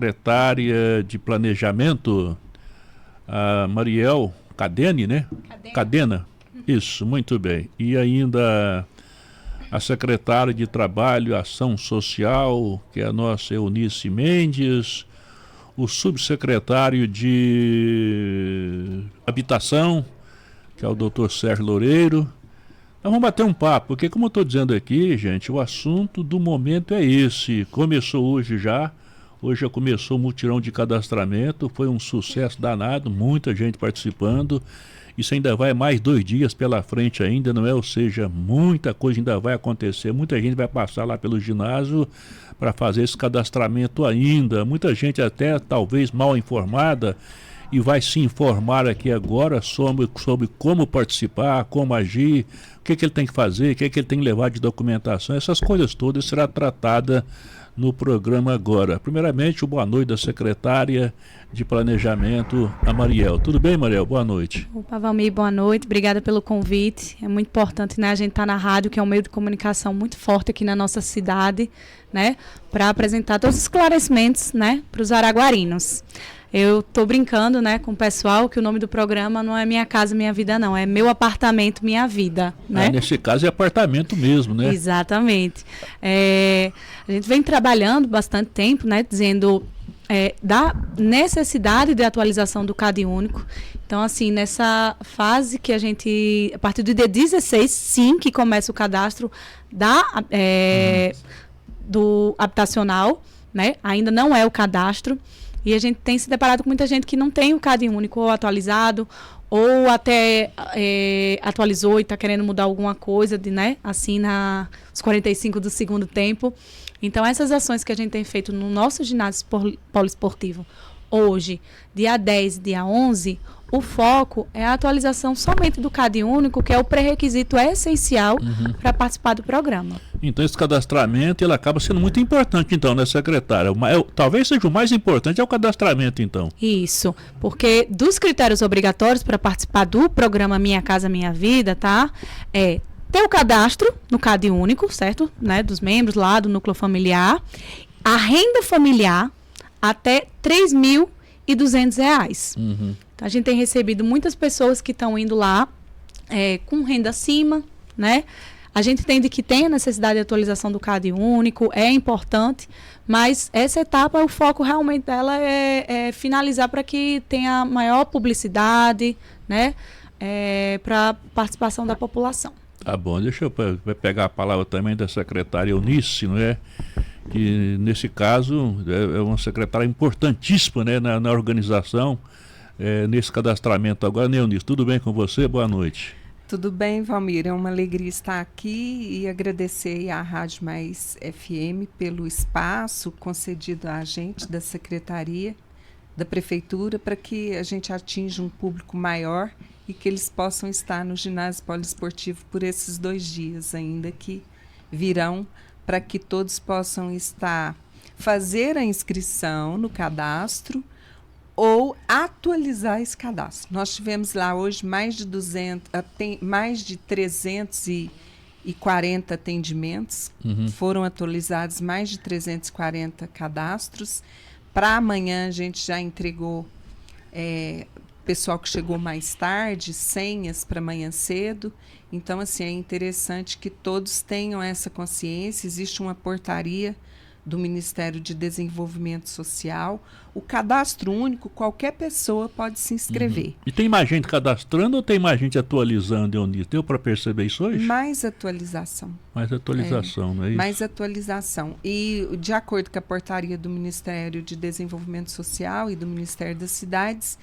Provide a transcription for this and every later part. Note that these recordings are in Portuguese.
Secretária de Planejamento, a Mariel Cadene, né? Cadena. Isso, muito bem. E ainda a secretária de Trabalho e Ação Social, que é a nossa Eunice Mendes, o subsecretário de Habitação, que é o doutor Sérgio Loureiro. Nós vamos bater um papo, porque como eu estou dizendo aqui, gente, o assunto do momento é esse. Começou hoje já. Hoje já começou o mutirão de cadastramento, foi um sucesso danado, muita gente participando. Isso ainda vai mais 2 dias pela frente ainda, não é? Ou seja, muita coisa ainda vai acontecer, muita gente vai passar lá pelo ginásio para fazer esse cadastramento ainda. Muita gente até talvez mal informada e vai se informar aqui agora sobre como participar, como agir, o que ele tem que fazer, o que ele tem que levar de documentação, essas coisas todas será tratada no programa agora. Primeiramente, boa noite da secretária de Planejamento, a Mariel. Tudo bem, Mariel? Boa noite. Opa, Valmir, boa noite. Obrigada pelo convite. É muito importante, né, a gente estar na rádio, que é um meio de comunicação muito forte aqui na nossa cidade, né, para apresentar todos os esclarecimentos, né, para os araguarinos. Eu estou brincando, né, com o pessoal que o nome do programa não é Minha Casa Minha Vida, não. É Meu Apartamento Minha Vida, né? Nesse caso é apartamento mesmo, né? Exatamente. A gente vem trabalhando bastante tempo, né, dizendo da necessidade de atualização do CAD único. Então, assim, nessa fase que a gente, a partir do dia 16, sim, que começa o cadastro do habitacional, né? Ainda não é o cadastro. E a gente tem se deparado com muita gente que não tem o CAD único ou atualizado, ou até atualizou e está querendo mudar alguma coisa, né? Assim, nos 45 do segundo tempo. Então, essas ações que a gente tem feito no nosso ginásio poliesportivo, hoje, dia 10 e dia 11, o foco é a atualização somente do CAD único, que é o pré-requisito essencial para participar do programa. Então, esse cadastramento ele acaba sendo muito importante, então, né, secretária? Talvez seja o mais importante, é o cadastramento, então. Isso, porque dos critérios obrigatórios para participar do programa Minha Casa Minha Vida, tá? Ter o cadastro no CAD único, certo? Né, dos membros lá do núcleo familiar. A renda familiar até R$3.200. Então, a gente tem recebido muitas pessoas que estão indo lá com renda acima, né? A gente entende que tem a necessidade de atualização do CAD único, é importante, mas essa etapa, o foco realmente dela é finalizar para que tenha maior publicidade, né? Para participação da população. Tá bom, deixa eu pegar a palavra também da secretária Eunice, não é? Que nesse caso é uma secretária importantíssima, né, na organização, nesse cadastramento agora. Né, Eunice, tudo bem com você? Boa noite. Tudo bem, Valmir, é uma alegria estar aqui e agradecer à Rádio Mais FM pelo espaço concedido a gente da Secretaria, da Prefeitura, para que a gente atinja um público maior e que eles possam estar no ginásio poliesportivo por esses 2 dias ainda que virão, para que todos possam fazer a inscrição no cadastro ou atualizar esse cadastro. Nós tivemos lá hoje mais de 340 atendimentos, foram atualizados mais de 340 cadastros. Para amanhã a gente já entregou pessoal que chegou mais tarde, senhas para amanhã cedo. Então, assim, é interessante que todos tenham essa consciência. Existe uma portaria do Ministério de Desenvolvimento Social. O cadastro único, qualquer pessoa pode se inscrever. E tem mais gente cadastrando ou tem mais gente atualizando, Eunice? Deu para perceber isso hoje? Mais atualização. Mais atualização, não é isso? Mais atualização. E, de acordo com a portaria do Ministério de Desenvolvimento Social e do Ministério das Cidades,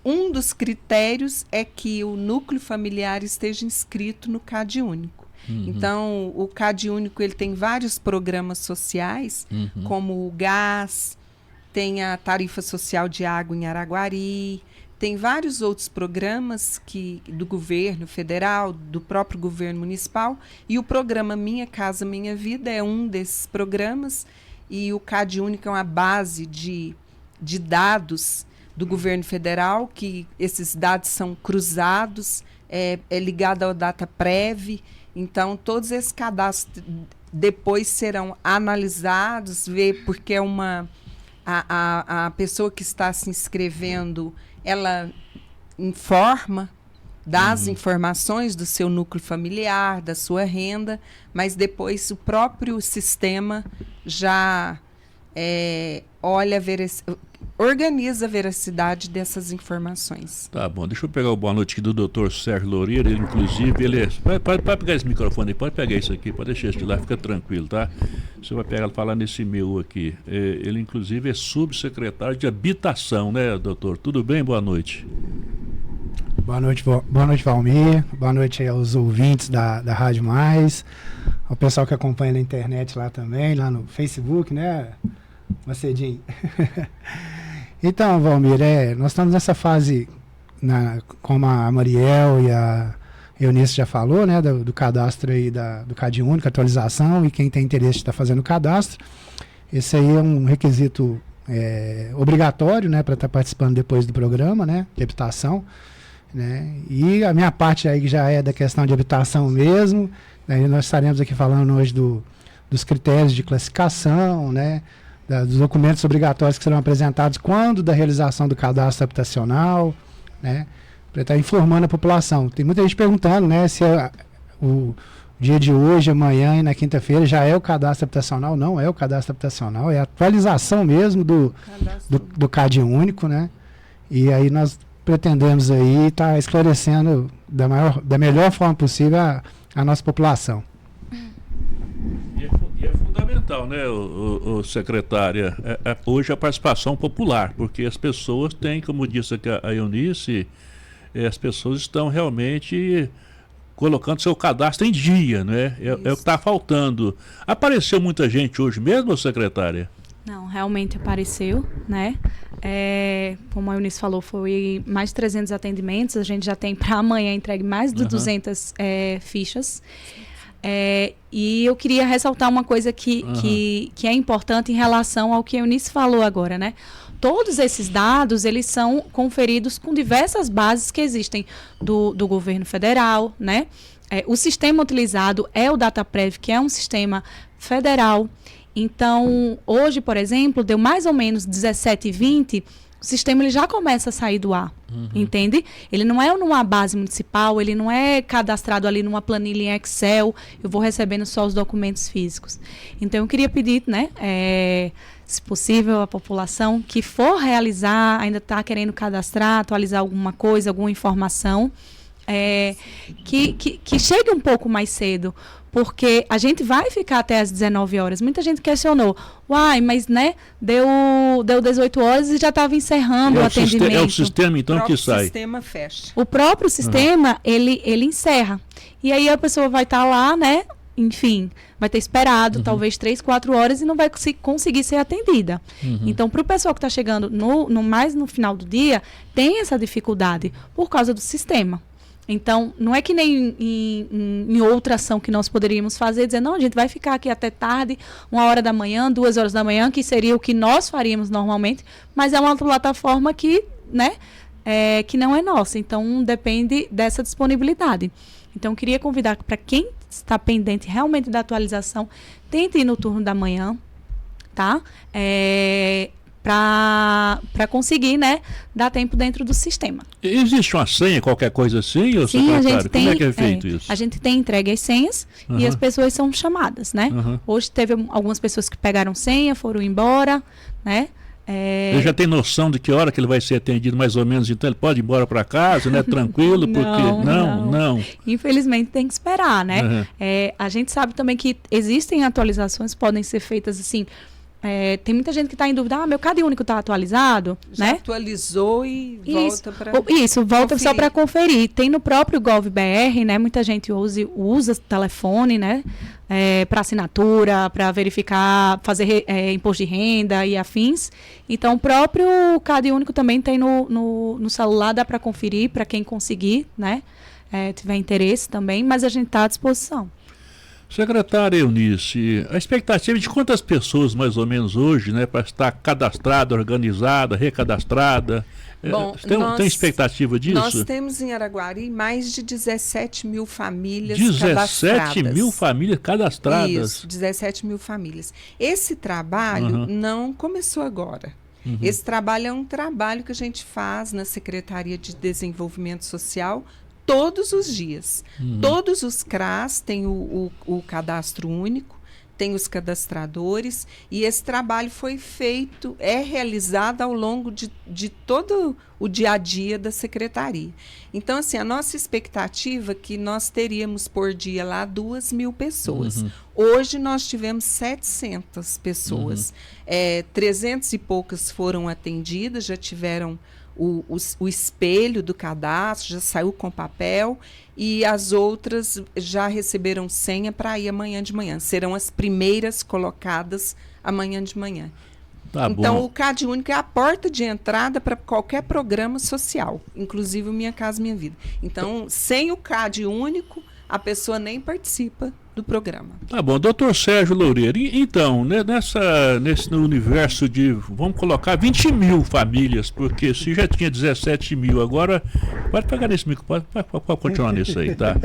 um dos critérios é que o núcleo familiar esteja inscrito no CAD único. Então, o CAD único ele tem vários programas sociais, como o gás, tem a tarifa social de água em Araguari, tem vários outros programas do governo federal, do próprio governo municipal, e o programa Minha Casa Minha Vida é um desses programas, e o CAD único é uma base de dados do governo federal, que esses dados são cruzados, é ligado ao DataPrev. Então, todos esses cadastros depois serão analisados, porque é uma A pessoa que está se inscrevendo, ela informa, dá as informações do seu núcleo familiar, da sua renda, mas depois o próprio sistema já organiza a veracidade dessas informações. Tá bom, deixa eu pegar o boa noite aqui do Dr. Sérgio Loureiro. Ele, inclusive, pode pegar esse microfone aí, pode pegar isso aqui, pode deixar isso de lá, fica tranquilo, tá? Você vai pegar, falar nesse meu aqui. Ele, inclusive, é subsecretário de Habitação, né, doutor? Tudo bem? Boa noite. Boa noite, Valmir. Boa noite aí aos ouvintes da Rádio Mais, ao pessoal que acompanha na internet lá também, lá no Facebook, né, Macedinho? Então, Valmir, nós estamos nessa fase, como a Mariel e a Eunice já falou, né, do cadastro aí do CAD único, atualização, e quem tem interesse está fazendo o cadastro. Esse aí é um requisito obrigatório, né, para estar participando depois do programa, né, de habitação, né, e a minha parte aí já é da questão de habitação mesmo. Aí nós estaremos aqui falando hoje dos critérios de classificação, né, dos documentos obrigatórios que serão apresentados quando da realização do cadastro habitacional, né, para estar informando a população. Tem muita gente perguntando, né, se o dia de hoje, amanhã e na quinta-feira já é o cadastro habitacional. Não é o cadastro habitacional, é a atualização mesmo do CAD único, né, e aí nós pretendemos aí estar esclarecendo da melhor forma possível a nossa população. E é fundamental, né, o secretária, hoje a participação popular, porque as pessoas têm, como disse aqui a Eunice, as pessoas estão realmente colocando seu cadastro em dia, né? É o que está faltando. Apareceu muita gente hoje mesmo, secretária? Não, realmente apareceu, né? Como a Eunice falou, foi mais de 300 atendimentos. A gente já tem para amanhã entregue mais de 200 fichas. E eu queria ressaltar uma coisa que é importante em relação ao que a Eunice falou agora, né? Todos esses dados, eles são conferidos com diversas bases que existem do governo federal, né? O sistema utilizado é o DataPrev, que é um sistema federal. Então, hoje, por exemplo, deu mais ou menos 17h20, o sistema ele já começa a sair do ar, entende? Ele não é numa base municipal, ele não é cadastrado ali numa planilha em Excel, eu vou recebendo só os documentos físicos. Então, eu queria pedir, né, se possível, a população que for realizar, ainda está querendo cadastrar, atualizar alguma coisa, alguma informação, que chegue um pouco mais cedo, porque a gente vai ficar até às 19 horas. Muita gente questionou, mas né, deu 18 horas e já estava encerrando o atendimento. É o sistema, então, que sai. O sistema fecha. O próprio sistema, ele encerra. E aí a pessoa vai estar lá, né, enfim, vai ter esperado talvez 3, 4 horas e não vai conseguir ser atendida. Então, para o pessoal que está chegando mais no final do dia, tem essa dificuldade por causa do sistema. Então, não é que nem em outra ação que nós poderíamos fazer, dizer, não, a gente vai ficar aqui até tarde, 1h da manhã, 2h da manhã, que seria o que nós faríamos normalmente, mas é uma plataforma que, né, que não é nossa, então depende dessa disponibilidade. Então, queria convidar para quem está pendente realmente da atualização, tente ir no turno da manhã, tá? Para conseguir, né, dar tempo dentro do sistema. Existe uma senha, qualquer coisa assim, ou Sim, secretário? Como é que é feito isso? A gente tem entregue as senhas e as pessoas são chamadas, né? Hoje teve algumas pessoas que pegaram senha, foram embora, né? Ele já tem noção de que hora que ele vai ser atendido, mais ou menos, então ele pode ir embora para casa, né? Tranquilo, porque... Não. Infelizmente tem que esperar, né? A gente sabe também que existem atualizações, podem ser feitas assim... tem muita gente que está em dúvida, meu CAD único está atualizado, já, né? Atualizou e volta para volta só para conferir. Tem no próprio GovBR, né? Muita gente usa telefone, né? Para assinatura, para verificar, fazer imposto de renda e afins. Então, o próprio CAD único também tem no celular, dá para conferir para quem conseguir, né? Tiver interesse também, mas a gente está à disposição. Secretária Eunice, a expectativa de quantas pessoas mais ou menos hoje, né, para estar cadastrada, organizada, recadastrada? Bom, tem expectativa disso? Nós temos em Araguari mais de 17 mil famílias 17 mil famílias cadastradas? Isso, 17 mil famílias. Esse trabalho não começou agora. Esse trabalho é um trabalho que a gente faz na Secretaria de Desenvolvimento Social todos os dias. Todos os CRAS têm o cadastro único, tem os cadastradores, e esse trabalho foi feito, é realizado ao longo de todo o dia a dia da secretaria. Então, assim, a nossa expectativa é que nós teríamos por dia lá 2.000 pessoas. Hoje nós tivemos 700 pessoas. 300 e poucas foram atendidas, já tiveram o espelho do cadastro, já saiu com papel, e as outras já receberam senha para ir amanhã de manhã. Serão as primeiras colocadas amanhã de manhã. Tá então, bom. o CAD Único é a porta de entrada para qualquer programa social, inclusive o Minha Casa Minha Vida. Então, sem o CAD Único, a pessoa nem participa do programa. Tá bom, doutor Sérgio Loureiro, então, né, nesse universo de, vamos colocar 20.000 famílias, porque se já tinha 17.000, agora, pode pegar nesse micro, pode continuar nisso aí, tá?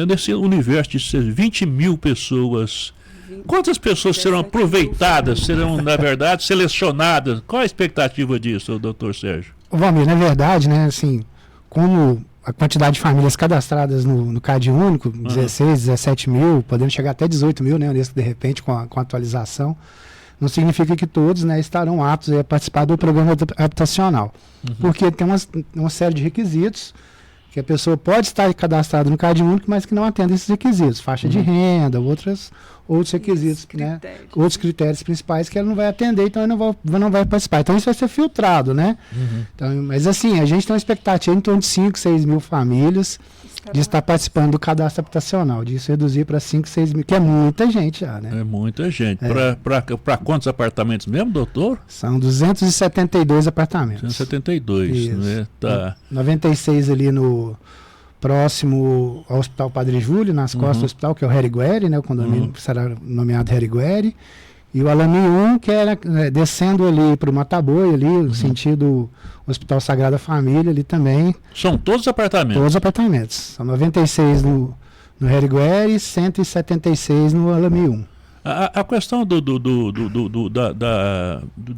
Nesse universo de 20.000 pessoas, quantas pessoas serão aproveitadas, serão, na verdade, selecionadas? Qual a expectativa disso, doutor Sérgio? Valmir, na verdade, né, assim, como a quantidade de famílias cadastradas no CAD Único, 16, 17 mil, podendo chegar até 18 mil, né, de repente, com a atualização, não significa que todos, né, estarão aptos a participar do programa habitacional. Porque tem uma série de requisitos que a pessoa pode estar cadastrada no CAD Único, mas que não atende esses requisitos, faixa de renda, outros requisitos, né, outros critérios principais que ela não vai atender, então ela não vai participar. Então isso vai ser filtrado, né? Então, mas assim, a gente tem uma expectativa em torno de 5, 6 mil famílias de estar participando do cadastro habitacional, de isso reduzir para 5, 6 mil, que é muita gente já, né? É muita gente. Para quantos apartamentos mesmo, doutor? São 272 apartamentos. 272, isso, né? Tá. 96 ali no próximo ao Hospital Padre Júlio, nas costas do hospital, que é o Herigueri, né? O condomínio será nomeado Herigueri. E o Alami 1, que era descendo ali para o Mataboi, ali, no sentido Hospital Sagrada Família, ali também. São todos apartamentos? Todos apartamentos. São 96 no Herigueri e 176 no Alami 1. A questão do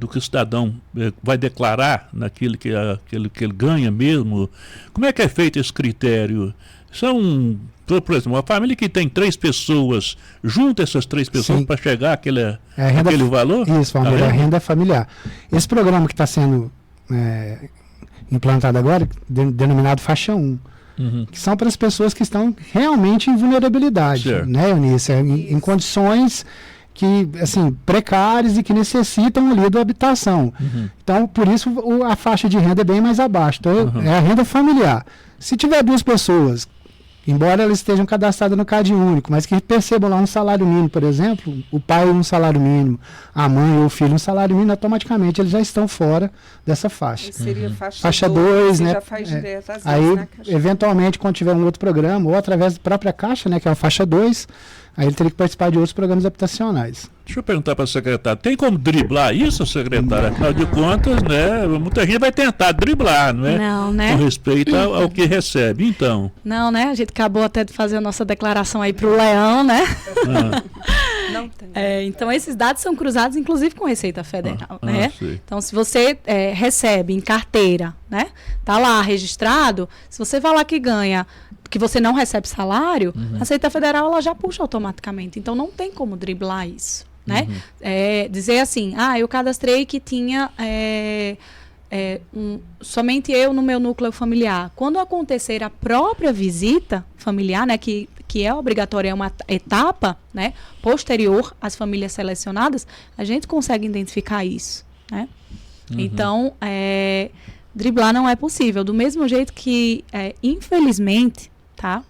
que o cidadão vai declarar naquilo que ele ganha mesmo, como é que é feito esse critério? São, por exemplo, uma família que tem 3 pessoas, junta essas 3 pessoas para chegar àquele valor? Isso, família, a renda familiar. Esse programa que está sendo implantado agora, denominado faixa 1, que são para as pessoas que estão realmente em vulnerabilidade, né, Eunice? Em condições que, assim, precárias e que necessitam ali da habitação. Então, por isso, a faixa de renda é bem mais abaixo. Então, é a renda familiar. Se tiver 2 pessoas, embora elas estejam cadastradas no CAD Único, mas que percebam lá um salário mínimo, por exemplo, o pai um salário mínimo, a mãe ou o filho um salário mínimo, automaticamente eles já estão fora dessa faixa. Seria faixa 2, né? Já faz direto, às aí, vezes, na Caixa. Eventualmente, quando tiver um outro programa, ou através da própria Caixa, né, que é a faixa 2, aí ele teria que participar de outros programas habitacionais. Deixa eu perguntar para a secretária, tem como driblar isso, secretária? Afinal de contas, né, muita gente vai tentar driblar, não é? Não, né? Com respeito ao que recebe, então. Não, né? A gente acabou até de fazer a nossa declaração aí para o Leão, né? Não tem. Então, esses dados são cruzados, inclusive, com Receita Federal, né? Então, se você recebe em carteira, né? Tá lá registrado, se você falar que ganha, que você não recebe salário, a Receita Federal ela já puxa automaticamente. Então, não tem como driblar isso, né? Dizer assim, eu cadastrei que tinha somente eu no meu núcleo familiar. Quando acontecer a própria visita familiar, né, que é obrigatória, é uma etapa, né, posterior às famílias selecionadas, a gente consegue identificar isso, né? Então, driblar não é possível. Do mesmo jeito que, infelizmente, tá?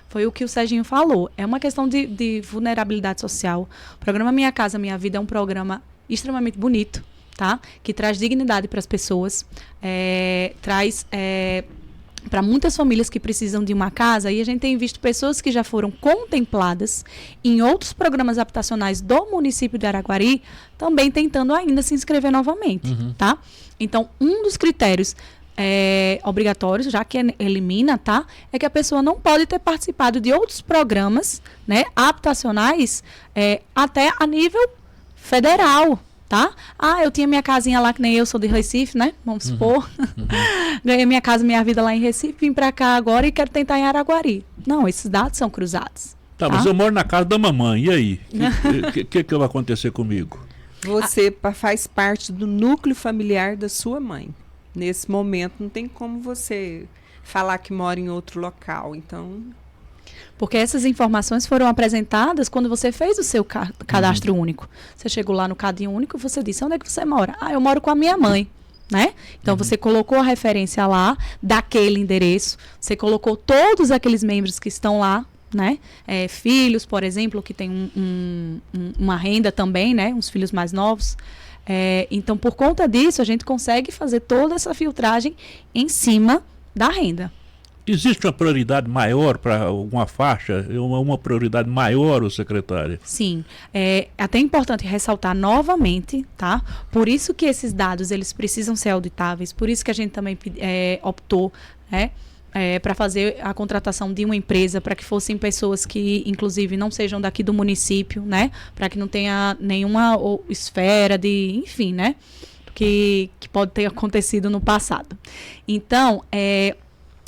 Foi o que o Serginho falou. É uma questão de vulnerabilidade social. O programa Minha Casa Minha Vida é um programa extremamente bonito, tá? Que traz dignidade para as pessoas, traz para muitas famílias que precisam de uma casa, e a gente tem visto pessoas que já foram contempladas em outros programas habitacionais do município de Araguari, também tentando ainda se inscrever novamente, tá? Então, um dos critérios obrigatórios, já que elimina, tá? É que a pessoa não pode ter participado de outros programas, né, habitacionais, até a nível federal, tá? Ah, eu tinha minha casinha lá, que nem eu sou de Recife, né? Vamos supor. Ganhei minha casa, minha vida lá em Recife, vim pra cá agora e quero tentar em Araguari. Não, esses dados são cruzados. Tá, mas eu moro na casa da mamãe, e aí? O que vai acontecer comigo? Você faz parte do núcleo familiar da sua mãe. Nesse momento não tem como você falar que mora em outro local, então... Porque essas informações foram apresentadas quando você fez o seu cadastro único. Você chegou lá no Cade Único, você disse, onde é que você mora? Ah, eu moro com a minha mãe, né? Então, você colocou a referência lá, daquele endereço, você colocou todos aqueles membros que estão lá, né? Filhos, por exemplo, que tem uma renda também, né? Uns filhos mais novos. Então, por conta disso, a gente consegue fazer toda essa filtragem em cima da renda. Existe uma prioridade maior para alguma faixa? Uma prioridade maior, secretária? Sim. É até importante ressaltar novamente, tá? Por isso que esses dados, eles precisam ser auditáveis, por isso que a gente também optou, né? Para fazer a contratação de uma empresa, para que fossem pessoas que, inclusive, não sejam daqui do município, né? Para que não tenha nenhuma esfera de, enfim, né? Que pode ter acontecido no passado. Então,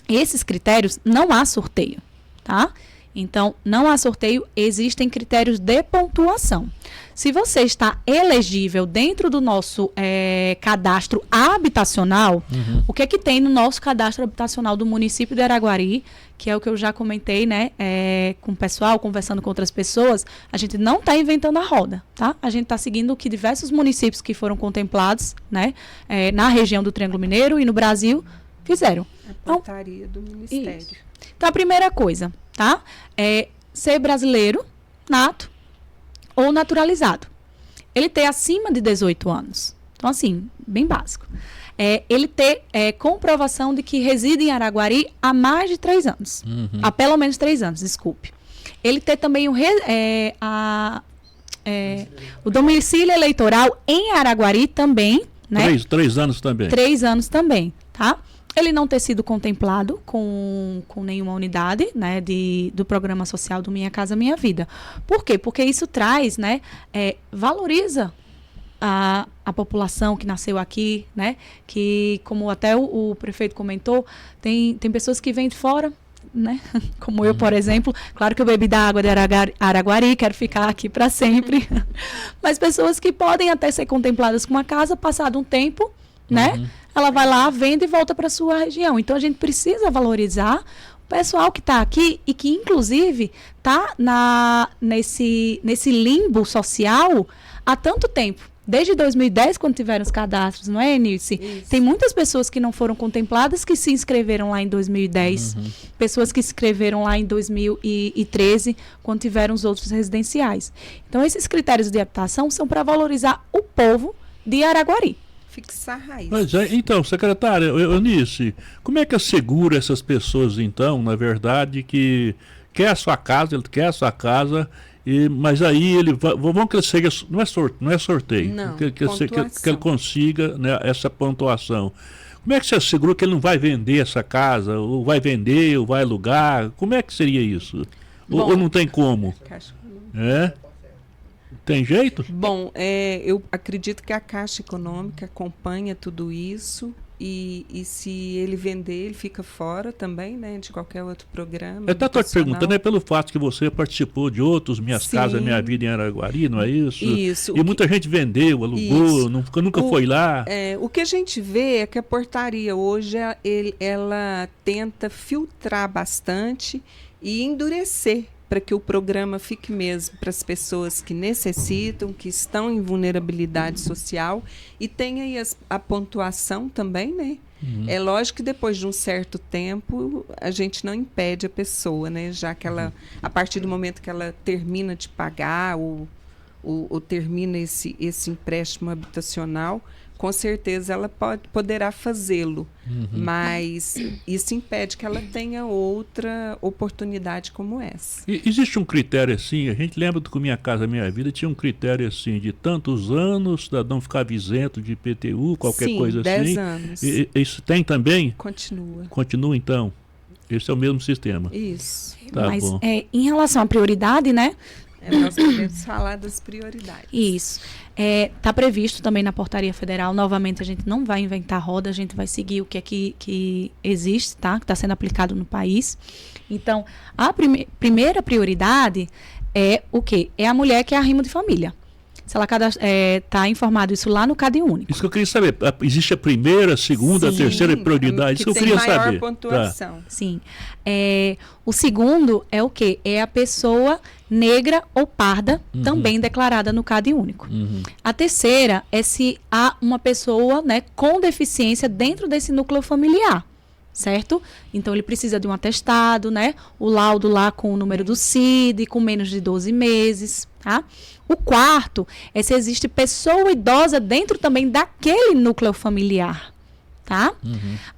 esses critérios, não há sorteio, tá? Então, não há sorteio, existem critérios de pontuação. Se você está elegível dentro do nosso cadastro habitacional, o que é que tem no nosso cadastro habitacional do município de Araguari, que é o que eu já comentei, né, com o pessoal, conversando com outras pessoas, a gente não está inventando a roda, tá? A gente está seguindo o que diversos municípios que foram contemplados, né, na região do Triângulo Mineiro e no Brasil, fizeram. A portaria do Ministério. Isso. Então, a primeira coisa, tá? É ser brasileiro, nato ou naturalizado. Ele ter acima de 18 anos. Então, assim, bem básico. Ele ter comprovação de que reside em Araguari há mais de 3 anos. Há pelo menos 3 anos, desculpe. Ele ter também o domicílio eleitoral em Araguari também, né? 3 anos também. 3 anos também, tá? Ele não ter sido contemplado com nenhuma unidade, né, do programa social do Minha Casa Minha Vida. Por quê? Porque isso traz, né, valoriza a população que nasceu aqui, né, que, como até o prefeito comentou, tem pessoas que vêm de fora, né, como eu, por exemplo. Claro que eu bebi da água de Araguari, quero ficar aqui para sempre, mas pessoas que podem até ser contempladas com uma casa, passado um tempo, né, ela vai lá, vende e volta para sua região. Então, a gente precisa valorizar o pessoal que está aqui e que, inclusive, está nesse limbo social há tanto tempo. Desde 2010, quando tiveram os cadastros, não é, Nilce? Isso. Tem muitas pessoas que não foram contempladas que se inscreveram lá em 2010. Pessoas que se inscreveram lá em 2013, quando tiveram os outros residenciais. Então, esses critérios de habitação são para valorizar o povo de Araguari. Fixar a raiz. Mas, então, secretária, Eunice, como é que assegura essas pessoas, então, na verdade, que quer a sua casa, ele quer a sua casa, mas aí vamos que ele seja, não é sorteio, não, que ele consiga, né, essa pontuação. Como é que você assegura que ele não vai vender essa casa, ou vai vender, ou vai alugar? Como é que seria isso? Bom, ou não tem como? Tem jeito? Bom, eu acredito que a Caixa Econômica acompanha tudo isso e se ele vender, ele fica fora também, né, de qualquer outro programa. Eu estou te perguntando pelo fato que você participou de outros Minhas Casas Minha Vida em Araguari, não é isso? Isso. E muita gente vendeu, alugou, nunca foi lá. O que a gente vê é que a portaria hoje, ela tenta filtrar bastante e endurecer para que o programa fique mesmo para as pessoas que necessitam, que estão em vulnerabilidade social e tem aí a pontuação também, né? É lógico que depois de um certo tempo a gente não impede a pessoa, né? Já que ela, a partir do momento que ela termina de pagar ou termina esse empréstimo habitacional, com certeza ela poderá fazê-lo, mas isso impede que ela tenha outra oportunidade como essa. Existe um critério assim, a gente lembra do que Minha Casa Minha Vida tinha um critério assim, de tantos anos, cidadão ficava isento de IPTU, qualquer coisa assim. 10 anos. Isso tem também? Continua. Continua então? Esse é o mesmo sistema? Isso. Tá, mas em relação à prioridade, né? Nós podemos falar das prioridades. Isso. Está previsto também na portaria federal. Novamente, a gente não vai inventar roda, a gente vai seguir o que é que existe, tá? Que está sendo aplicado no país. Então, a primeira prioridade é o quê? É a mulher que é arrimo de família. Se ela está informado isso lá no CadÚnico. Isso que eu queria saber. Existe a primeira, a segunda, Sim, a terceira prioridade? Isso que eu queria saber. Maior pontuação. Tá. Sim. O segundo é o quê? É a pessoa negra ou parda, também declarada no CadÚnico. A terceira é se há uma pessoa, né, com deficiência dentro desse núcleo familiar. Certo? Então, ele precisa de um atestado, né? O laudo lá com o número do CID, com menos de 12 meses, tá? O quarto é se existe pessoa idosa dentro também daquele núcleo familiar, tá?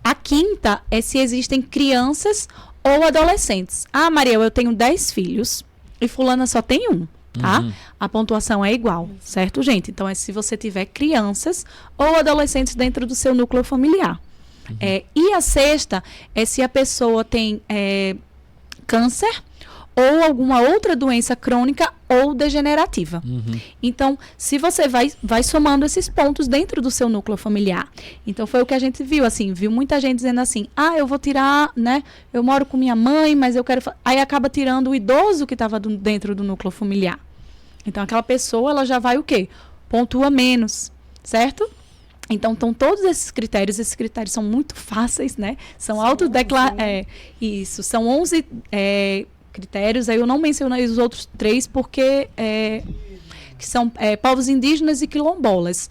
A quinta é se existem crianças ou adolescentes. Ah, Mariel, eu tenho 10 filhos e fulana só tem um, tá? A pontuação é igual, certo, gente? Então, é se você tiver crianças ou adolescentes dentro do seu núcleo familiar. E a sexta é se a pessoa tem câncer ou alguma outra doença crônica ou degenerativa. Então, se você vai somando esses pontos dentro do seu núcleo familiar. Então, foi o que a gente viu, assim, viu muita gente dizendo assim, eu vou tirar, né, eu moro com minha mãe, mas eu quero... Aí acaba tirando o idoso que estava dentro do núcleo familiar. Então, aquela pessoa, ela já vai o quê? Pontua menos, certo? Então, estão todos esses critérios são muito fáceis, né? São autodeclarados. Isso, são 11 critérios. Aí eu não mencionei os outros 3 porque que são povos indígenas e quilombolas.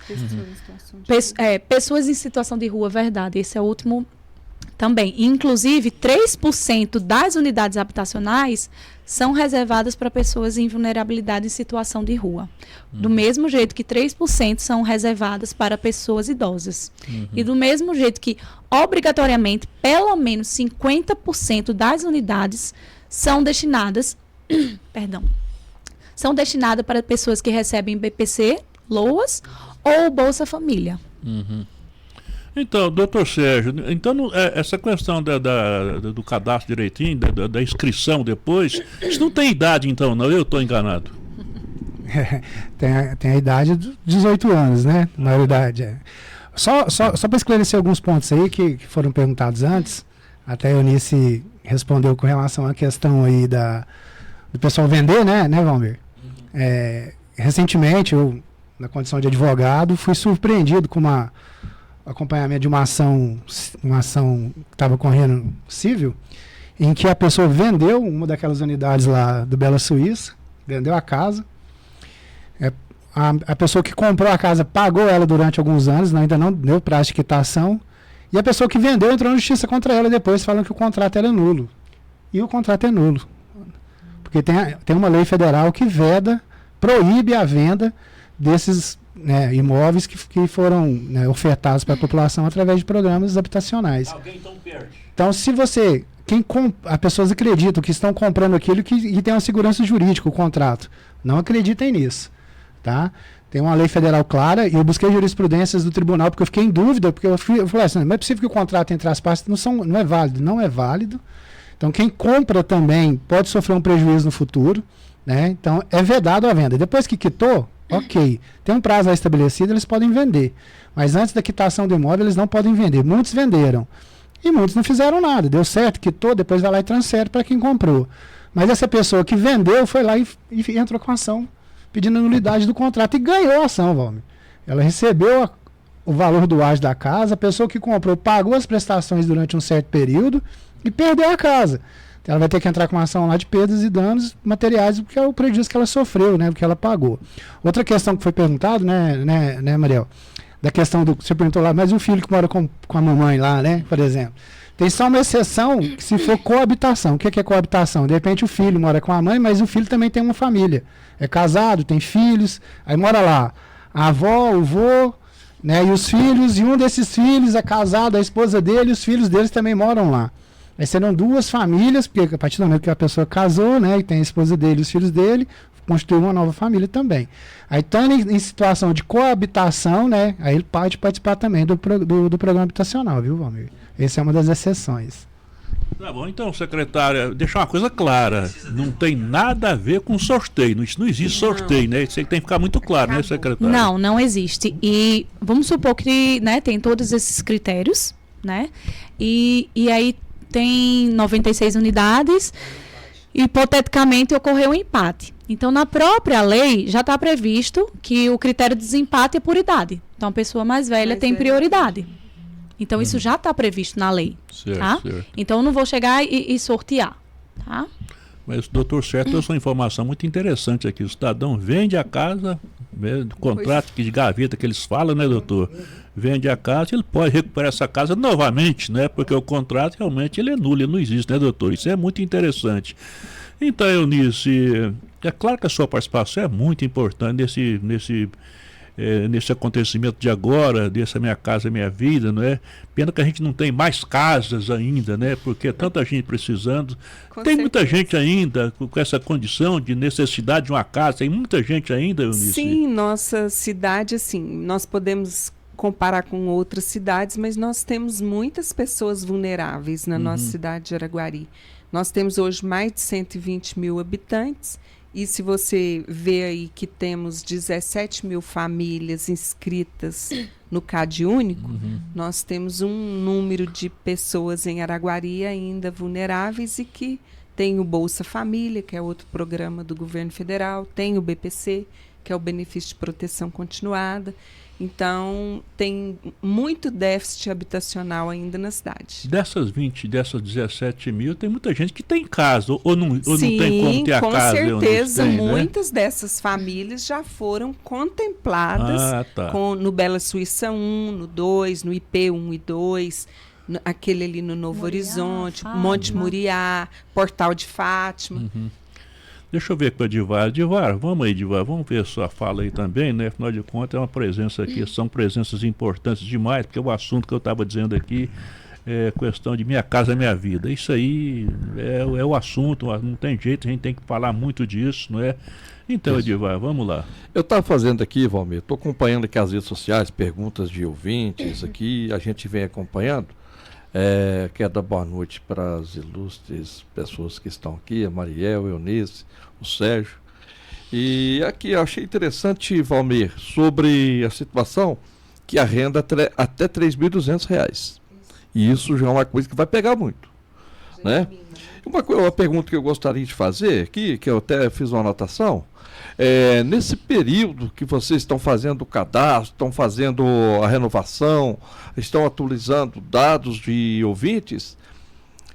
Pessoas em situação de rua, verdade. Esse é o último também. Inclusive, 3% das unidades habitacionais são reservadas para pessoas em vulnerabilidade em situação de rua. Do mesmo jeito que 3% são reservadas para pessoas idosas. E do mesmo jeito que, obrigatoriamente, pelo menos 50% das unidades são destinadas para pessoas que recebem BPC, LOAS ou Bolsa Família. Então, doutor Sérgio, essa questão do cadastro direitinho, da inscrição depois, isso não tem idade então, não? Eu estou enganado. Tem a idade de 18 anos, né? Maioridade. Só para esclarecer alguns pontos aí que foram perguntados antes, até a Eunice respondeu com relação à questão aí do pessoal vender, né Valmir? Recentemente, eu, na condição de advogado, fui surpreendido com acompanhamento de uma ação que estava correndo civil, em que a pessoa vendeu uma daquelas unidades lá do Bela Suíça, vendeu a casa. A pessoa que comprou a casa pagou ela durante alguns anos, ainda não deu prazo de quitação, e a pessoa que vendeu entrou na justiça contra ela depois, falando que o contrato era nulo. E o contrato é nulo. Porque tem uma lei federal que proíbe a venda desses imóveis que foram ofertados para a população através de programas habitacionais. Alguém então perde. Então, se as pessoas acreditam que estão comprando aquilo que tem uma segurança jurídica, o contrato, não acreditem nisso, tá? Tem uma lei federal clara e eu busquei jurisprudências do tribunal porque eu fiquei em dúvida, porque eu falei assim, não é possível que o contrato entre as partes não é válido. Então, quem compra também pode sofrer um prejuízo no futuro, né? Então, é vedado a venda. Depois que quitou, ok. Tem um prazo estabelecido, eles podem vender. Mas antes da quitação do imóvel, eles não podem vender. Muitos venderam. E muitos não fizeram nada. Deu certo, quitou, depois vai lá e transfere para quem comprou. Mas essa pessoa que vendeu foi lá e entrou com a ação pedindo a nulidade do contrato e ganhou a ação, Valmir. Ela recebeu o valor do ágio da casa, a pessoa que comprou pagou as prestações durante um certo período e perdeu a casa. Ela vai ter que entrar com uma ação lá de perdas e danos materiais, porque é o prejuízo que ela sofreu, né? Porque ela pagou. Outra questão que foi perguntado, né, Mariel? Da questão você perguntou lá, mas o filho que mora com a mamãe lá, né? Por exemplo. Tem só uma exceção que se for coabitação. O que é coabitação? De repente o filho mora com a mãe, mas o filho também tem uma família. É casado, tem filhos, aí mora lá a avó, o vô, né? E os filhos, e um desses filhos é casado, a esposa dele, e os filhos deles também moram lá. Aí serão duas famílias, porque a partir do momento que a pessoa casou, né, e tem a esposa dele e os filhos dele, constitui uma nova família também. Aí estando em situação de coabitação, né, aí ele pode participar também do programa habitacional, viu, Valmir? Essa é uma das exceções. Tá bom, então, secretária, deixar uma coisa clara, não tem nada a ver com sorteio, não existe sorteio, né? Isso aí tem que ficar muito claro, né, secretária? Não existe. E vamos supor que, né, tem todos esses critérios, né? E aí tem 96 unidades, hipoteticamente ocorreu um empate. Então, na própria lei, já está previsto que o critério de desempate é por idade. Então, a pessoa mais velha tem prioridade. Então, isso já está previsto na lei. Certo, tá? certo. Então, eu não vou chegar e sortear. Tá? Mas o doutor Certo trouxe uma informação muito interessante aqui. O cidadão vende a casa, contrato de gaveta que eles falam, né, doutor? Vende a casa, ele pode recuperar essa casa novamente, né? Porque o contrato realmente ele é nulo, ele não existe, né, doutor? Isso é muito interessante. Então, Eunice, é claro que a sua participação é muito importante nesse acontecimento de agora, dessa Minha Casa Minha Vida, não é? Pena que a gente não tem mais casas ainda, né? Porque tanta gente precisando. Tem muita gente ainda com essa condição de necessidade de uma casa, tem muita gente ainda, Eunice? Sim, nossa cidade, assim, nós podemos comparar com outras cidades, mas nós temos muitas pessoas vulneráveis na nossa cidade de Araguari. Nós temos hoje mais de 120 mil habitantes. E se você vê aí que temos 17 mil famílias inscritas no CAD Único, nós temos um número de pessoas em Araguari ainda vulneráveis e que tem o Bolsa Família, que é outro programa do governo federal, tem o BPC, que é o Benefício de Proteção Continuada. Então, tem muito déficit habitacional ainda na cidade. Dessas 17 mil, tem muita gente que tem casa, ou não tem como ter a casa. Sim, com certeza. Tem, muitas dessas famílias já foram contempladas no Bela Suíça 1, no 2, no IP 1 e 2, aquele ali no Novo Horizonte, Monte Muriá, Portal de Fátima. Deixa eu ver com o Edivar. Edivar, vamos aí, Edivar, vamos ver sua fala aí também, né? Afinal de contas, é uma presença aqui, são presenças importantes demais, porque o assunto que eu estava dizendo aqui é questão de Minha Casa Minha Vida. Isso aí é o assunto, não tem jeito, a gente tem que falar muito disso, não é? Então, Edivar, vamos lá. Eu estava fazendo aqui, Valmir, estou acompanhando aqui as redes sociais, perguntas de ouvintes aqui, a gente vem acompanhando. Quero dar boa noite para as ilustres pessoas que estão aqui, a Mariel, a Eunice, o Sérgio. E aqui eu achei interessante, Valmir, sobre a situação que arrenda até R$ 3.200. E isso já é uma coisa que vai pegar muito, né? Uma pergunta que eu gostaria de fazer aqui, que eu até fiz uma anotação, nesse período que vocês estão fazendo o cadastro, estão fazendo a renovação, estão atualizando dados de ouvintes,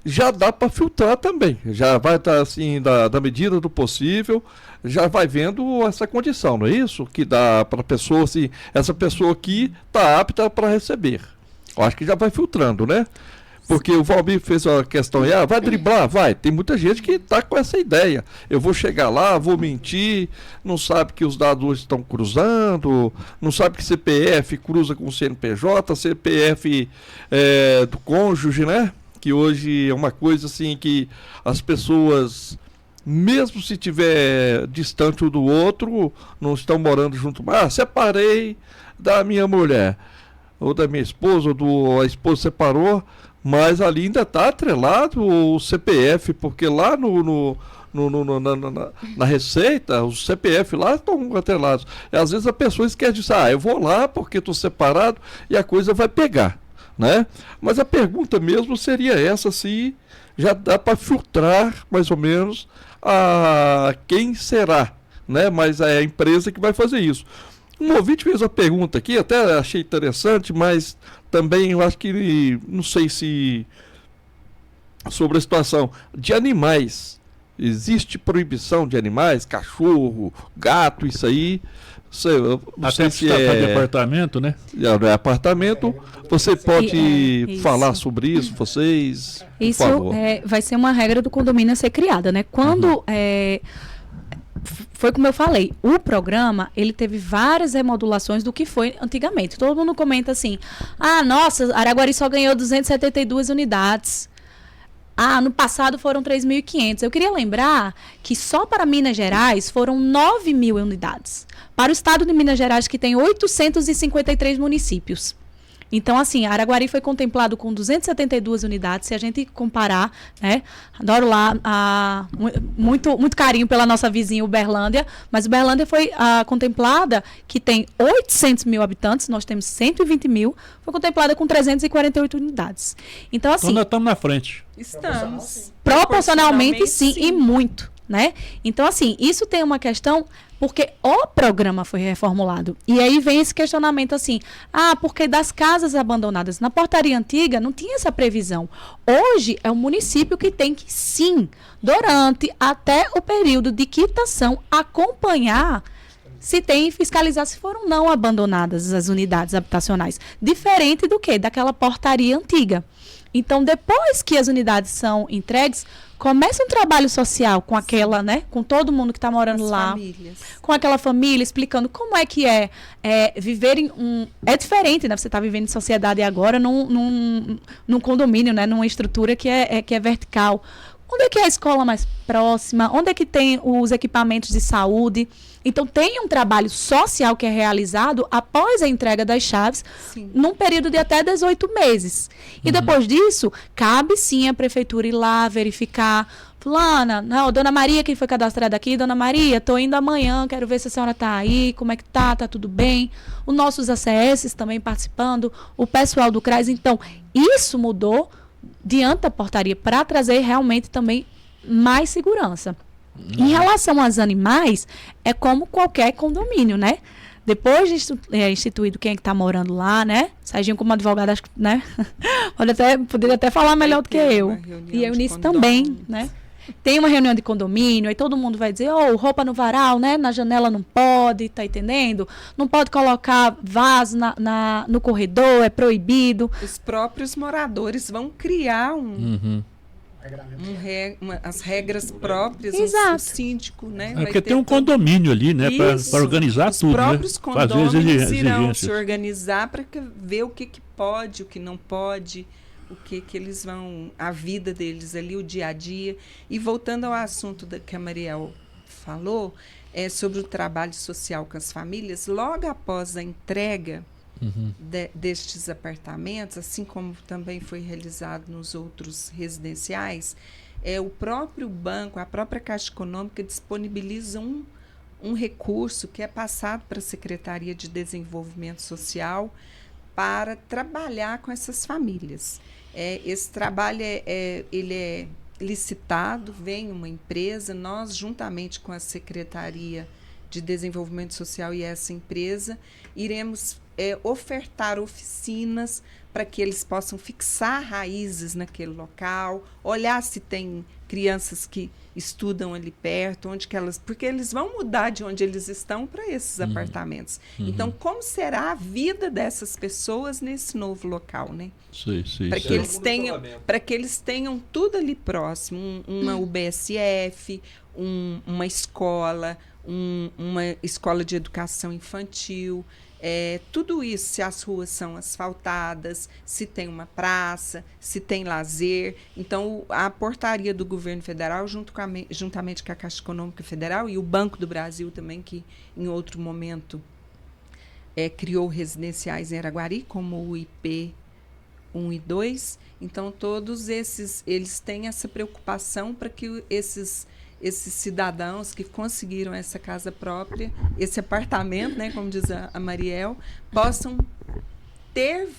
já dá para filtrar também, já vai estar assim, da medida do possível, já vai vendo essa condição, não é isso? Que dá para a pessoa, assim, essa pessoa aqui está apta para receber. Eu acho que já vai filtrando, né? Porque o Valmir fez a questão, vai driblar? Vai. Tem muita gente que está com essa ideia. Eu vou chegar lá, vou mentir, não sabe que os dados hoje estão cruzando, não sabe que CPF cruza com o CNPJ, CPF do cônjuge, né? Que hoje é uma coisa assim que as pessoas, mesmo se estiver distante um do outro, não estão morando junto mais. Separei da minha mulher, ou da minha esposa, ou a esposa separou, mas ali ainda está atrelado o CPF, porque lá na Receita, os CPF lá estão atrelados. E às vezes a pessoa esquece disso, eu vou lá porque estou separado e a coisa vai pegar, né? Mas a pergunta mesmo seria essa, se já dá para filtrar mais ou menos a quem será, né? Mas é a empresa que vai fazer isso. Um ouvinte fez uma pergunta aqui, até achei interessante, mas também eu acho que, não sei se, sobre a situação de animais. Existe proibição de animais, cachorro, gato, isso aí. Não sei se de apartamento, né? É apartamento. Você pode falar sobre isso, vocês? Isso vai ser uma regra do condomínio a ser criada, né? Quando foi como eu falei, o programa, ele teve várias remodulações do que foi antigamente. Todo mundo comenta assim, nossa, Araguari só ganhou 272 unidades. No passado foram 3.500. Eu queria lembrar que só para Minas Gerais foram 9.000 unidades. Para o estado de Minas Gerais, que tem 853 municípios. Então, assim, Araguari foi contemplado com 272 unidades, se a gente comparar, né? Adoro lá, muito, muito carinho pela nossa vizinha Uberlândia, mas Uberlândia foi contemplada, que tem 800 mil habitantes, nós temos 120 mil, foi contemplada com 348 unidades. Então, assim... Então, nós estamos na frente. Estamos. Proporcionalmente, sim, e muito, né? Então, assim, isso tem uma questão... Porque o programa foi reformulado. E aí vem esse questionamento assim, porque das casas abandonadas na portaria antiga não tinha essa previsão. Hoje é o município que tem que, sim, durante até o período de quitação, acompanhar se tem e fiscalizar se foram não abandonadas as unidades habitacionais. Diferente do que? Daquela portaria antiga. Então, depois que as unidades são entregues, começa um trabalho social com aquela, né? Com todo mundo que está morando lá. Famílias. Com aquela família, explicando como é que viver em um... É diferente, né? Você está vivendo em sociedade agora num condomínio, né? Numa estrutura que é vertical. Onde é que é a escola mais próxima? Onde é que tem os equipamentos de saúde? Então, tem um trabalho social que é realizado após a entrega das chaves, sim, num período de até 18 meses. E depois disso, cabe sim a prefeitura ir lá, verificar. Fulana, não, Dona Maria, que foi cadastrada aqui, Dona Maria, estou indo amanhã, quero ver se a senhora está aí, como é que tá tudo bem? Os nossos ACS também participando, o pessoal do CRAS. Então, isso mudou diante da portaria para trazer realmente também mais segurança. Em relação aos animais, é como qualquer condomínio, né? Depois de instituído quem é que está morando lá, né? Serginho como advogado, acho que, né? Poderia até falar melhor do que eu. E a Eunice também, né? Tem uma reunião de condomínio, aí todo mundo vai dizer, roupa no varal, né? Na janela não pode, tá entendendo? Não pode colocar vaso no corredor, é proibido. Os próprios moradores vão criar as regras próprias, exato, o síndico, né? Porque tem um condomínio ali, né? Para organizar tudo, né? Os próprios condôminos irão se organizar para ver o que pode, o que não pode, o que eles vão, a vida deles ali, o dia a dia. E voltando ao assunto que a Mariel falou, sobre o trabalho social com as famílias, logo após a entrega destes apartamentos, assim como também foi realizado nos outros residenciais, o próprio banco, a própria Caixa Econômica disponibiliza um recurso que é passado para a Secretaria de Desenvolvimento Social para trabalhar com essas famílias. Esse trabalho ele é licitado, vem uma empresa, nós juntamente com a Secretaria de Desenvolvimento Social e essa empresa iremos ofertar oficinas para que eles possam fixar raízes naquele local, olhar se tem crianças que estudam ali perto, porque eles vão mudar de onde eles estão para esses apartamentos. Então, como será a vida dessas pessoas nesse novo local, né? Para que eles tenham tudo ali próximo, uma UBSF, uma escola, uma escola de educação infantil, tudo isso, se as ruas são asfaltadas, se tem uma praça, se tem lazer. Então, a portaria do governo federal, juntamente com a Caixa Econômica Federal e o Banco do Brasil também, que em outro momento criou residenciais em Araguari, como o IP 1 e 2. Então, todos eles têm essa preocupação para que esses cidadãos que conseguiram essa casa própria, esse apartamento, né, como diz a Mariel, possam ter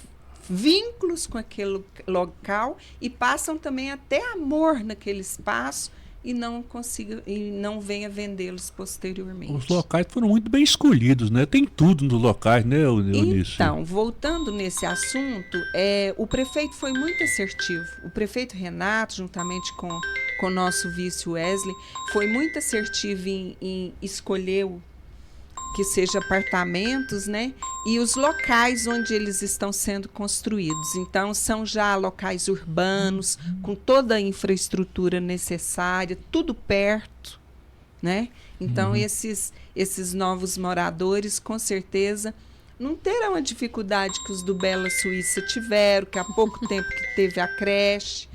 vínculos com aquele local e passam também a ter amor naquele espaço e não venha vendê-los posteriormente. Os locais foram muito bem escolhidos, né? Tem tudo nos locais, né, Eunice? Então, voltando nesse assunto, o prefeito foi muito assertivo. O prefeito Renato, juntamente com o nosso vice Wesley, foi muito assertivo em escolher que seja apartamentos, né? E os locais onde eles estão sendo construídos. Então, são já locais urbanos, com toda a infraestrutura necessária, tudo perto, né? Então, esses novos moradores, com certeza, não terão a dificuldade que os do Bela Suíça tiveram, que há pouco tempo que teve a creche,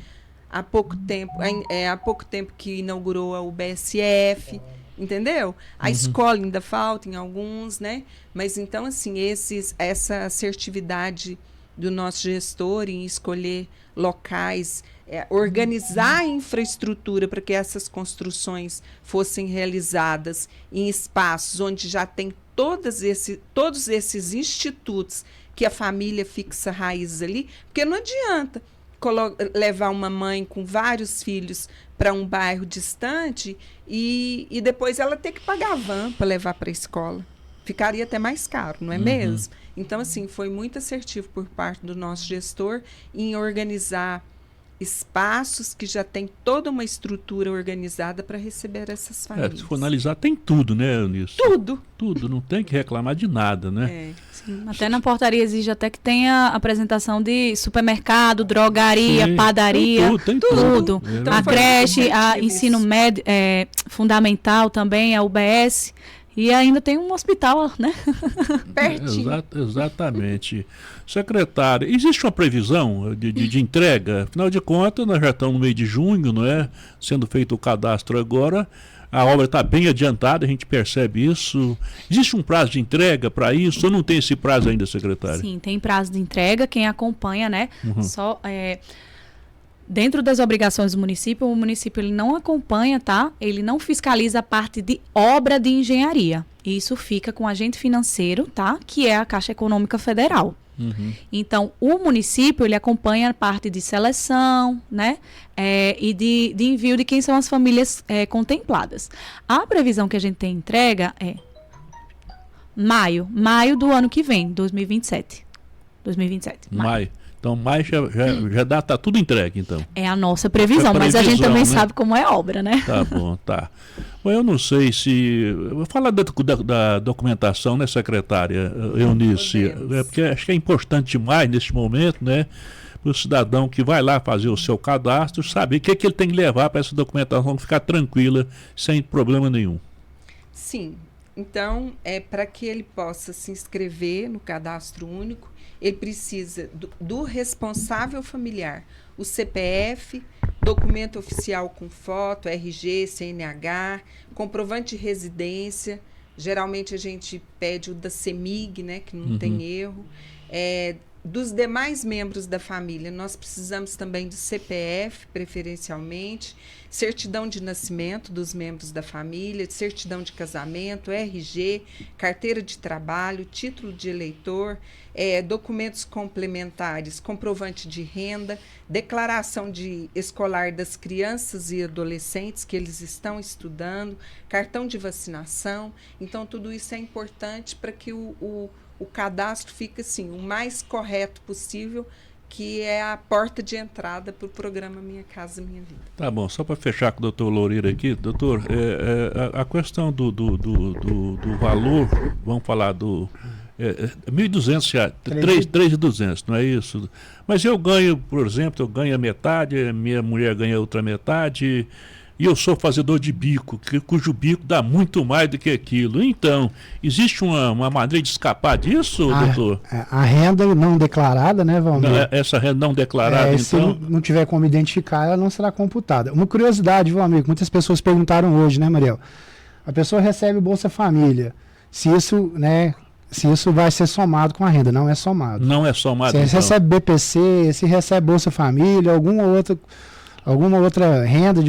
há pouco tempo que inaugurou a UBSF, entendeu? A escola ainda falta em alguns, né? Mas então, assim, essa assertividade do nosso gestor em escolher locais, organizar a infraestrutura para que essas construções fossem realizadas em espaços onde já tem todos esses institutos que a família fixa raízes ali, porque não adianta levar uma mãe com vários filhos para um bairro distante e depois ela ter que pagar van para levar para a escola. Ficaria até mais caro, não é mesmo? Então, assim, foi muito assertivo por parte do nosso gestor em organizar espaços que já tem toda uma estrutura organizada para receber essas famílias. Se for analisar, tem tudo, né, Eunice? Tudo, não tem que reclamar de nada, né? Sim, até na portaria exige até que tenha apresentação de supermercado, drogaria, padaria, tem tudo. Então, a creche, a ensino médio, fundamental também, a UBS. E ainda tem um hospital, né? Pertinho. Exatamente. Secretária, existe uma previsão de entrega? Afinal de contas, nós já estamos no meio de junho, não é? Sendo feito o cadastro agora. A obra está bem adiantada, a gente percebe isso. Existe um prazo de entrega para isso ou não tem esse prazo ainda, secretária? Sim, tem prazo de entrega. Quem acompanha, né? Dentro das obrigações do município, o município ele não acompanha, tá? Ele não fiscaliza a parte de obra de engenharia. Isso fica com o agente financeiro, tá? Que é a Caixa Econômica Federal. Então, o município ele acompanha a parte de seleção, né? E de envio de quem são as famílias contempladas. A previsão que a gente tem entrega é maio do ano que vem, 2027. Maio. Então, mais já está tudo entregue, então. É a nossa previsão, mas a gente também sabe como é obra, né? Tá bom, tá. Bom, eu não sei se... Eu vou falar da documentação, né, secretária Eunice? Porque acho que é importante demais neste momento, né? Para o cidadão que vai lá fazer o seu cadastro, saber o que ele tem que levar para essa documentação ficar tranquila, sem problema nenhum. Sim. Então, para que ele possa se inscrever no cadastro único, ele precisa do responsável familiar, o CPF, documento oficial com foto, RG, CNH, comprovante de residência. Geralmente a gente pede o da CEMIG, né, que não tem erro. Dos demais membros da família, nós precisamos também do CPF, preferencialmente, certidão de nascimento dos membros da família, certidão de casamento, RG, carteira de trabalho, título de eleitor, documentos complementares, comprovante de renda, declaração escolar das crianças e adolescentes que eles estão estudando, cartão de vacinação. Então, tudo isso é importante para que o cadastro fique assim, o mais correto possível, que é a porta de entrada para o programa Minha Casa Minha Vida. Tá bom, só para fechar com o doutor Loureiro aqui, doutor, a questão do valor, vamos falar do... R$1.200, 3.200, não é isso? Mas eu ganho, por exemplo, eu ganho a metade, minha mulher ganha a outra metade, e eu sou fazedor de bico, cujo bico dá muito mais do que aquilo. Então, existe uma maneira de escapar disso, doutor? A renda não declarada, né, Valmir? Essa renda não declarada, então... Se não tiver como identificar, ela não será computada. Uma curiosidade, Valmir, que muitas pessoas perguntaram hoje, né, Mariel? A pessoa recebe Bolsa Família. Se isso vai ser somado com a renda, não é somado. Não é somado, se então. recebe BPC, se recebe Bolsa Família, alguma outra renda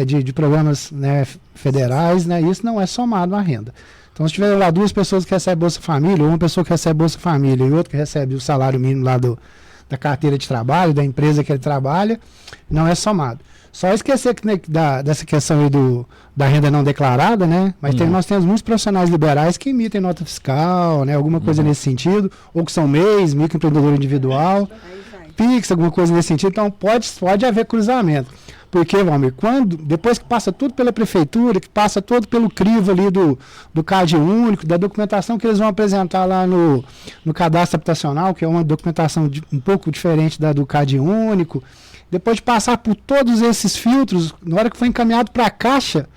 de programas, né, federais, né, isso não é somado à renda. Então, se tiver lá duas pessoas que recebem Bolsa Família, ou uma pessoa que recebe Bolsa Família e outra que recebe o salário mínimo lá da carteira de trabalho, da empresa que ele trabalha, não é somado. Só esquecer dessa questão aí da renda não declarada, né? Mas nós temos muitos profissionais liberais que emitem nota fiscal, né? Alguma coisa nesse sentido, ou que são MEIs, microempreendedor individual, PIX, alguma coisa nesse sentido. Então pode haver cruzamento. Porque, Valmir, depois que passa tudo pela prefeitura, que passa todo pelo crivo ali do CAD único, da documentação que eles vão apresentar lá no cadastro habitacional, que é uma documentação um pouco diferente da do CAD único, depois de passar por todos esses filtros, na hora que foi encaminhado para a Caixa,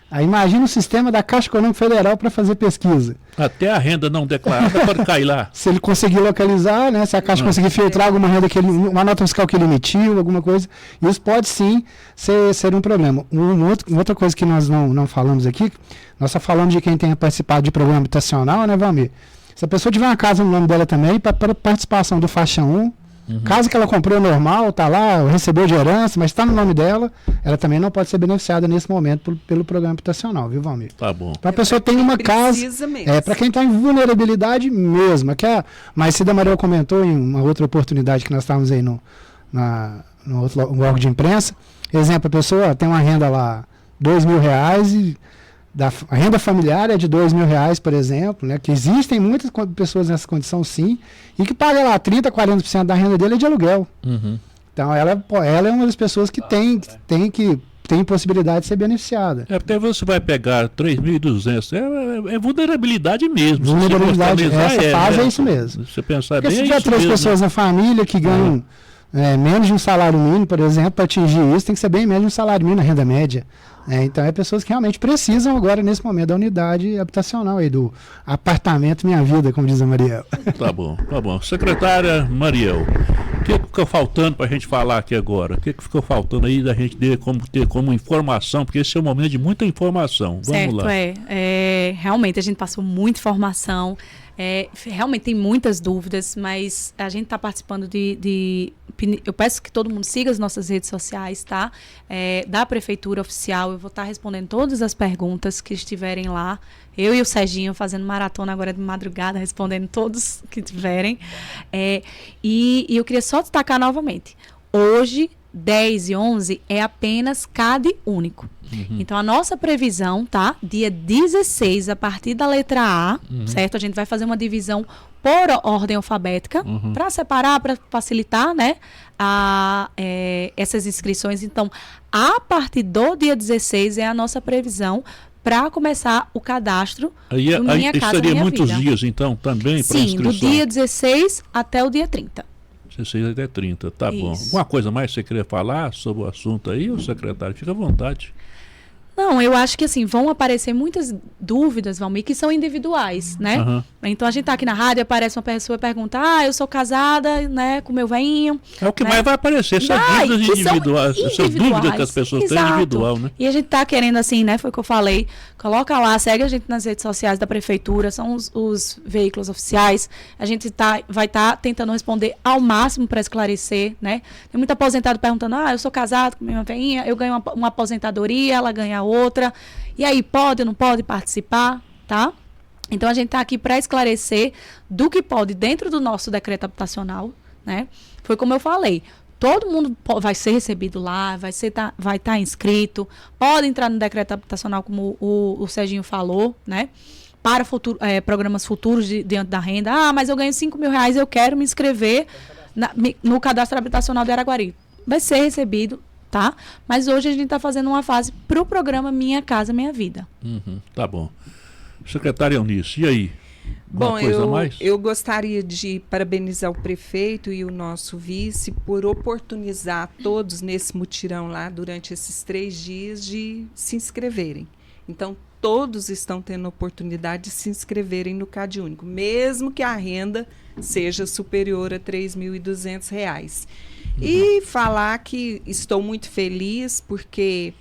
aí imagina o sistema da Caixa Econômica Federal para fazer pesquisa. Até a renda não declarada pode cair lá. Se ele conseguir localizar, né, se a Caixa conseguir filtrar alguma renda, uma nota fiscal que ele emitiu, alguma coisa, isso pode sim ser um problema. Uma outra coisa que nós não falamos aqui, nós só falamos de quem tenha participado de programa habitacional, né, Valmir? Se a pessoa tiver uma casa no nome dela também, para participação do faixa 1, casa que ela comprou normal, está lá, recebeu de herança, mas está no nome dela, ela também não pode ser beneficiada nesse momento pelo programa habitacional, viu, Valmir? Tá bom. Para a pessoa ter uma casa, para quem está em vulnerabilidade mesmo. Mas Cida Mariel comentou em uma outra oportunidade que nós estávamos aí no outro órgão de imprensa, exemplo, a pessoa tem uma renda lá, R$2.000 e a renda familiar é de R$2.000, por exemplo, né? Que existem muitas pessoas nessa condição, sim, e que paga lá 30%, 40% da renda dele é de aluguel. Então, ela é uma das pessoas que tem possibilidade de ser beneficiada. Porque você vai pegar 3.200, é vulnerabilidade mesmo. Vulnerabilidade, essa fase é isso mesmo. Você pensar porque bem, se tiver 3 pessoas na família que ganham menos de um salário mínimo, por exemplo, para atingir isso, tem que ser bem menos de um salário mínimo na renda média. Então, é pessoas que realmente precisam agora, nesse momento, da unidade habitacional, aí, do apartamento Minha Vida, como diz a Mariel. Tá bom. Secretária Mariel, o que ficou faltando para a gente falar aqui agora? O que ficou faltando aí da gente ter como informação? Porque esse é um momento de muita informação. Vamos lá. Realmente, a gente passou muita informação. Realmente tem muitas dúvidas, mas a gente está participando eu peço que todo mundo siga as nossas redes sociais, tá? Da Prefeitura Oficial, eu vou estar respondendo todas as perguntas que estiverem lá. Eu e o Serginho fazendo maratona agora de madrugada, respondendo todos que tiverem. E eu queria só destacar novamente, hoje, 10 e 11, é apenas CAD único. Então, a nossa previsão, tá? Dia 16, a partir da letra A, certo? A gente vai fazer uma divisão por ordem alfabética, para separar, para facilitar, né? Essas inscrições. Então, a partir do dia 16 é a nossa previsão para começar o cadastro do Minha Casa seria Minha muitos Vida. dias, então, também para inscrição? Sim, do dia 16 até o dia 30. 16 até 30, tá Isso. bom. Alguma coisa mais que você queria falar sobre o assunto aí, ô secretário? Fica à vontade. Não, eu acho que assim, vão aparecer muitas dúvidas, Valmir, que são individuais, né? Então a gente tá aqui na rádio, aparece uma pessoa e pergunta, eu sou casada, né, com meu veinho. É o que mais vai aparecer, essas dúvidas individuais. Essas dúvidas que as pessoas têm individual, né? E a gente tá querendo assim, né, foi o que eu falei, coloca lá, segue a gente nas redes sociais da Prefeitura, são os veículos oficiais, a gente vai estar tentando responder ao máximo para esclarecer, né? Tem muito aposentado perguntando, eu sou casado com minha veinha, eu ganho uma aposentadoria, ela ganha outra, e aí pode ou não pode participar, tá? Então a gente está aqui para esclarecer do que pode dentro do nosso decreto habitacional, né? Foi como eu falei, todo mundo vai ser recebido lá, vai estar inscrito, pode entrar no decreto habitacional como o Serginho falou, né? Para programas futuros diante da renda. Mas eu ganho R$5.000, eu quero me inscrever no cadastro habitacional de Araguari. Vai ser recebido, tá? Mas hoje a gente está fazendo uma fase para o programa Minha Casa Minha Vida. Tá bom. Secretária Eunice, e aí? Bom, eu gostaria de parabenizar o prefeito e o nosso vice por oportunizar todos nesse mutirão lá durante esses 3 dias de se inscreverem. Então, todos estão tendo oportunidade de se inscreverem no CAD único, mesmo que a renda seja superior a R$3.200. E falar que estou muito feliz porque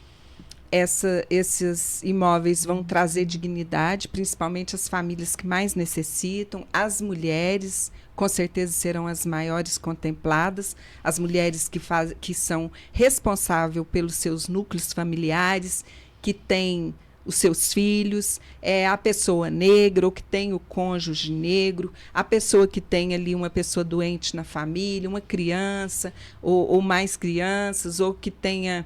esses imóveis vão trazer dignidade, principalmente as famílias que mais necessitam, as mulheres, com certeza serão as maiores contempladas, as mulheres que são responsáveis pelos seus núcleos familiares, que têm os seus filhos, a pessoa negra, ou que tem o cônjuge negro, a pessoa que tem ali uma pessoa doente na família, uma criança, ou mais crianças, ou que tenha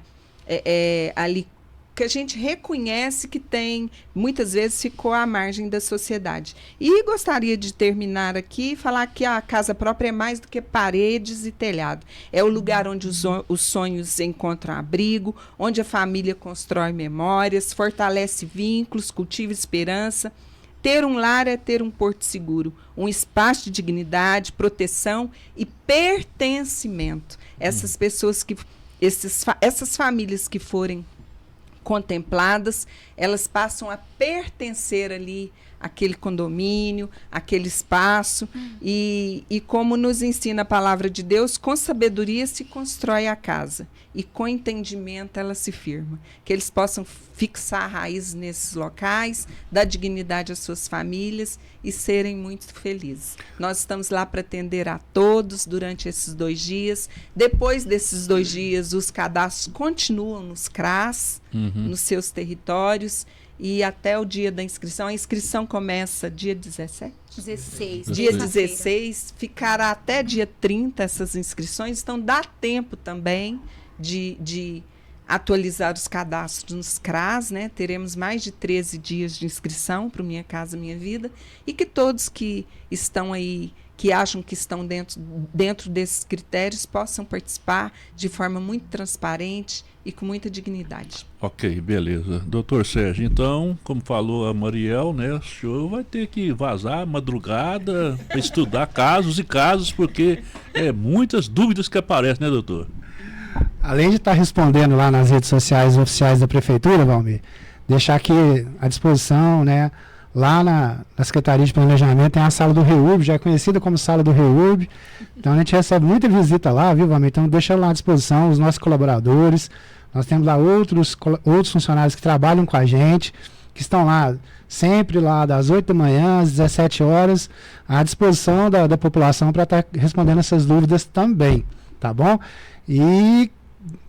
ali, que a gente reconhece que tem, muitas vezes ficou à margem da sociedade. E gostaria de terminar aqui e falar que a casa própria é mais do que paredes e telhado. É o lugar onde os sonhos encontram abrigo, onde a família constrói memórias, fortalece vínculos, cultiva esperança. Ter um lar é ter um porto seguro, um espaço de dignidade, proteção e pertencimento. Essas pessoas essas famílias que forem contempladas, elas passam a pertencer ali aquele condomínio, aquele espaço. E como nos ensina a palavra de Deus, com sabedoria se constrói a casa e com entendimento ela se firma. Que eles possam fixar raízes nesses locais, dar dignidade às suas famílias e serem muito felizes. Nós estamos lá para atender a todos durante esses 2 dias. Depois desses 2 dias, os cadastros continuam nos CRAS, nos seus territórios, e até o dia da inscrição. A inscrição começa dia 17? 16. Dia 16, ficará até dia 30 essas inscrições, então dá tempo também de atualizar os cadastros nos CRAS, né? Teremos mais de 13 dias de inscrição para o Minha Casa Minha Vida, e que todos que estão aí, que acham que estão dentro desses critérios, possam participar de forma muito transparente e com muita dignidade. Ok, beleza. Doutor Sérgio, então, como falou a Mariel, né, o senhor vai ter que vazar madrugada para estudar casos e casos, porque muitas dúvidas que aparecem, né, doutor? Além de estar respondendo lá nas redes sociais oficiais da Prefeitura, Valmir, deixar aqui à disposição, né, lá na Secretaria de Planejamento tem a sala do REURB, já é conhecida como sala do REURB. Então a gente recebe muita visita lá, viu, Valmir? Então deixa lá à disposição os nossos colaboradores. Nós temos lá outros funcionários que trabalham com a gente, que estão lá sempre lá das 8 da manhã às 17 horas, à disposição da população para estar respondendo essas dúvidas também, tá bom? E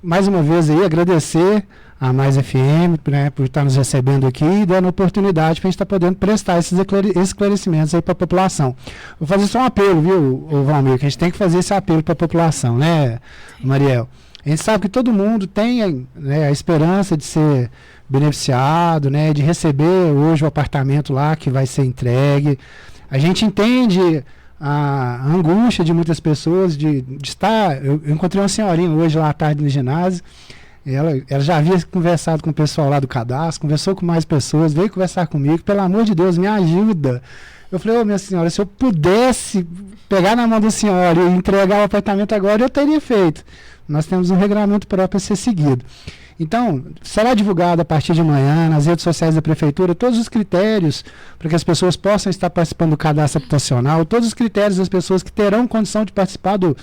mais uma vez aí agradecer a Mais FM, né, por estar nos recebendo aqui e dando oportunidade para a gente estar podendo prestar esses esclarecimentos aí para a população. Vou fazer só um apelo, viu, Valmir, que a gente tem que fazer esse apelo para a população, né, Mariel? A gente sabe que todo mundo tem, né, a esperança de ser beneficiado, né, de receber hoje o apartamento lá que vai ser entregue. A gente entende a angústia de muitas pessoas de estar... Eu encontrei uma senhorinha hoje lá à tarde no ginásio. Ela já havia conversado com o pessoal lá do cadastro, conversou com mais pessoas, veio conversar comigo, pelo amor de Deus, me ajuda. Eu falei, minha senhora, se eu pudesse pegar na mão da senhora e entregar o apartamento agora, eu teria feito. Nós temos um regulamento próprio a ser seguido. Então, será divulgado a partir de amanhã nas redes sociais da Prefeitura todos os critérios para que as pessoas possam estar participando do cadastro habitacional, todos os critérios das pessoas que terão condição de participar do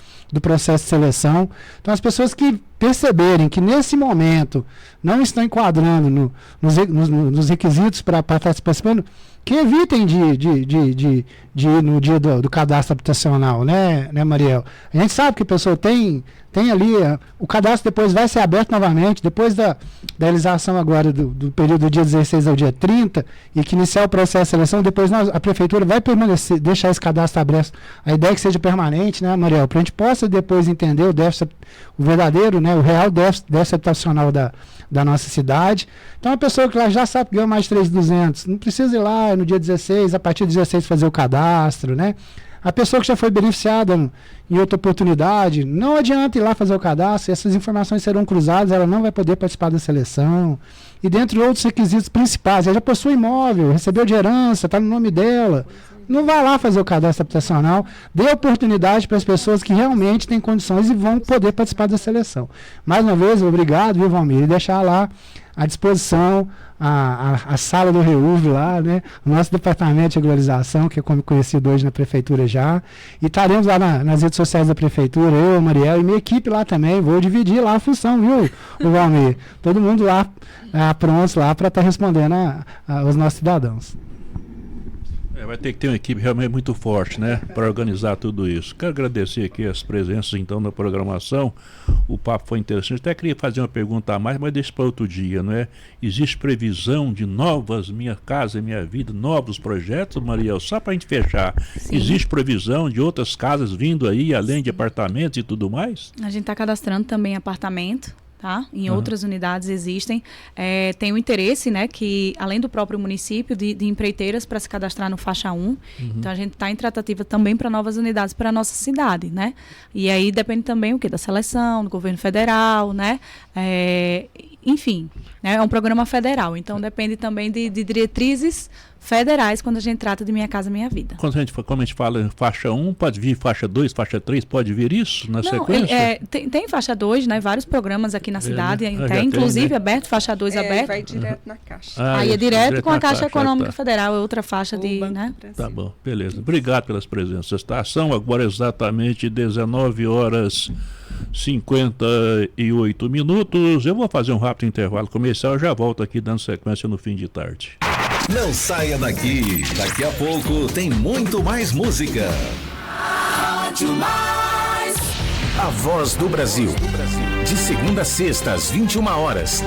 processo de seleção. Então, as pessoas que perceberem que nesse momento não estão enquadrando nos requisitos para estar participando, que evitem de ir no dia do cadastro habitacional, né, Mariel? A gente sabe que a pessoa tem ali, o cadastro depois vai ser aberto novamente, depois da realização agora do período do dia 16 ao dia 30, e que iniciar o processo de seleção, depois a Prefeitura vai permanecer, deixar esse cadastro aberto. A ideia é que seja permanente, né, Mariel? Para a gente possa depois entender o verdadeiro, né, o real déficit habitacional da nossa cidade. Então, a pessoa que lá já sabe que ganha mais de 3.200, não precisa ir lá no dia 16, a partir do 16 fazer o cadastro, né? A pessoa que já foi beneficiada em outra oportunidade, não adianta ir lá fazer o cadastro, essas informações serão cruzadas, ela não vai poder participar da seleção. E dentre outros requisitos principais, ela já possui imóvel, recebeu de herança, está no nome dela, não vai lá fazer o cadastro habitacional, dê oportunidade para as pessoas que realmente têm condições e vão poder participar da seleção. Mais uma vez, obrigado, viu, Valmir, e deixar lá à disposição a sala do REURB lá, né? O nosso departamento de regularização, que é como conhecido hoje na Prefeitura já. E estaremos lá nas redes sociais da Prefeitura, eu, Mariel e minha equipe lá também. Vou dividir lá a função, viu, o Valmir? Todo mundo lá prontos lá para estar respondendo aos nossos cidadãos. Vai ter que ter uma equipe realmente muito forte, né, para organizar tudo isso. Quero agradecer aqui as presenças, então, na programação. O papo foi interessante. Até queria fazer uma pergunta a mais, mas deixa para outro dia, não é? Existe previsão de novas Minha Casa Minha Vida, novos projetos, Mariel? Só para a gente fechar. Sim. Existe previsão de outras casas vindo aí, além de apartamentos e tudo mais? A gente está cadastrando também apartamento. Tá? Em outras unidades existem. Tem o interesse, né, que além do próprio município, de empreiteiras para se cadastrar no faixa 1. Então a gente está em tratativa também para novas unidades para a nossa cidade, né? E aí depende também o quê? Da seleção, do governo federal, né? Enfim, né? É um programa federal, então depende também de diretrizes federais quando a gente trata de Minha Casa Minha Vida. Como a gente fala em faixa 1, pode vir faixa 2, faixa 3, pode vir isso na sequência? Tem faixa 2, né? Vários programas aqui na cidade, né? Inclusive né? Aberto, faixa 2 aberto. Vai direto na Caixa. Aí é direto com a Caixa Econômica tá. Federal, é outra faixa de, né? Tá bom, beleza. Obrigado pelas presenças. São agora exatamente 19h58. Eu vou fazer um rápido intervalo comercial, eu já volto aqui dando sequência no fim de tarde. Não saia daqui. Daqui a pouco tem muito mais música. Rádio Mais. A Voz do Brasil. De segunda a sexta às 21 horas.